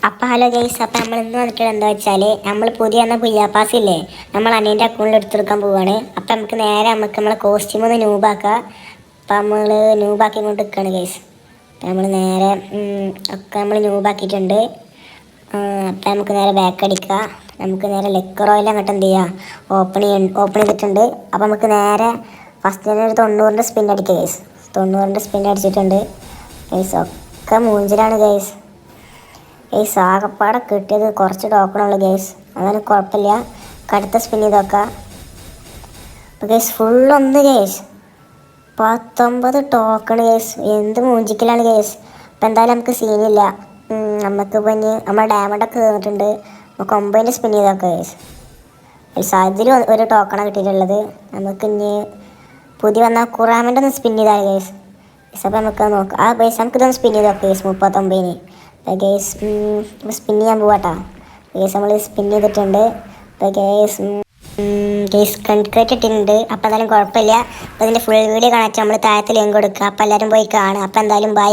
അപ്പം hello guys, അപ്പം നമ്മൾ ഇന്ന് വന്നിട്ടുള്ളത് എന്താ വെച്ചാൽ നമ്മൾ പുതിയ എന്ന പുയ്യാപ്പാസ് ഇല്ലേ, നമ്മൾ അനിയൻ്റെ അക്കൗണ്ടിൽ എടുത്തെടുക്കാൻ പോവുകയാണ്. അപ്പം നമുക്ക് നേരെ നമ്മളെ കോസ്റ്റ്യൂം ഒന്ന് ന്യൂബാക്കാം. അപ്പം നമ്മൾ ന്യൂബാക്കി കൊണ്ട് നിൽക്കുകയാണ് ഗൈസ്. അപ്പം നമ്മൾ നേരെ ഒക്കെ നമ്മൾ ന്യൂബാക്കിയിട്ടുണ്ട്. അപ്പം നമുക്ക് നേരെ ബാക്ക് അടിക്കുക. നമുക്ക് നേരെ ലെക്ക് റോയിൽ അങ്ങോട്ട് എന്ത് ചെയ്യുക, ഓപ്പൺ ചെയ്തിട്ടുണ്ട്. അപ്പം നമുക്ക് നേരെ ഫസ്റ്റ് തന്നെ ഒരു 90ൻ്റെ സ്പിൻ അടിക്കുക ഗൈസ്. 90ൻ്റെ സ്പിൻ അടിച്ചിട്ടുണ്ട് ഗൈസ്. ഒക്കെ മൂഞ്ചിലാണ് ഗൈസ്. ഗൈസ് ആകപ്പാടെ കിട്ടിയത് കുറച്ച് ടോക്കണുള്ളൂ ഗൈസ്, അതാണ് കുഴപ്പമില്ല. കടുത്ത സ്പിൻ ചെയ്തൊക്കെ അപ്പോൾ ഗൈസ് ഫുള്ളൊന്ന് ഗൈസ് 19 ടോക്കൺ ഗൈസ്. എന്ത് മൂഞ്ചിക്കലാണ് ഗൈസ്. അപ്പോൾ എന്തായാലും നമുക്ക് സീനില്ല. നമുക്കിപ്പോൾ ഇനി നമ്മുടെ ഡയമണ്ടൊക്കെ തീർന്നിട്ടുണ്ട്. നമുക്ക് 9ൻ്റെ സ്പിൻ ചെയ്തൊക്കെ ഗൈസ്. അതിൽ ഒരു ടോക്കണാണ് കിട്ടിയിട്ടുള്ളത്. നമുക്ക് ഇനി പുതിയ വന്ന കുറാമിൻ്റെ ഒന്ന് സ്പിൻ ചെയ്താൽ ഗൈസ്. അപ്പോൾ നമുക്ക് നോക്കാം. നമുക്കിതൊന്ന് സ്പിൻ ചെയ്ത് നോക്കാം ഗൈസ്. 39 ഗൈസ് സ്പിൻ ചെയ്യാൻ പോവാട്ടാ ഗൈസ്. നമ്മൾ സ്പിൻ ചെയ്തിട്ടുണ്ട്. അപ്പോൾ ഗൈസ് കൺക്രീറ്റ് ഇട്ടിട്ടുണ്ട്. അപ്പോൾ എന്തായാലും കുഴപ്പമില്ല. അപ്പോൾ ഇതിൻ്റെ ഫുൾ വീഡിയോ കാണാൻ നമ്മൾ താഴത്തെ ലിങ്ക് കൊടുക്കുക. അപ്പോൾ എല്ലാവരും പോയി കാണുക. അപ്പോൾ എന്തായാലും ബൈ.